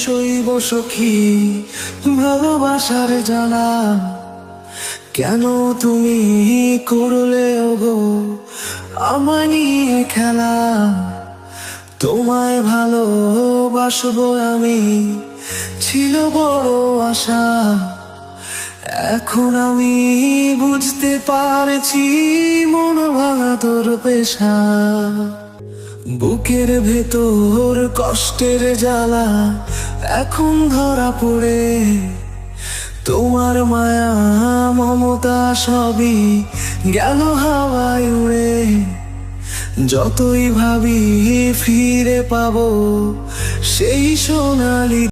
শৈব সখী ভালোবাসার জানা। কেন তুমি করলে ওগো আমায় নিয়ে খেলা? তোমায় ভালোবাসবো আমি ছিল বড় আশা। এখন আমি বুঝতে পারছি মন ভাঙা তোর পেশা। বুকের ভেতর কষ্টের জ্বালা এখন ধরা পড়ে, তোমার মায়া মমতা সবই গেল হাওয়ায় উড়ে। যতই ভাবি ফিরে পাবো সেই সোনালি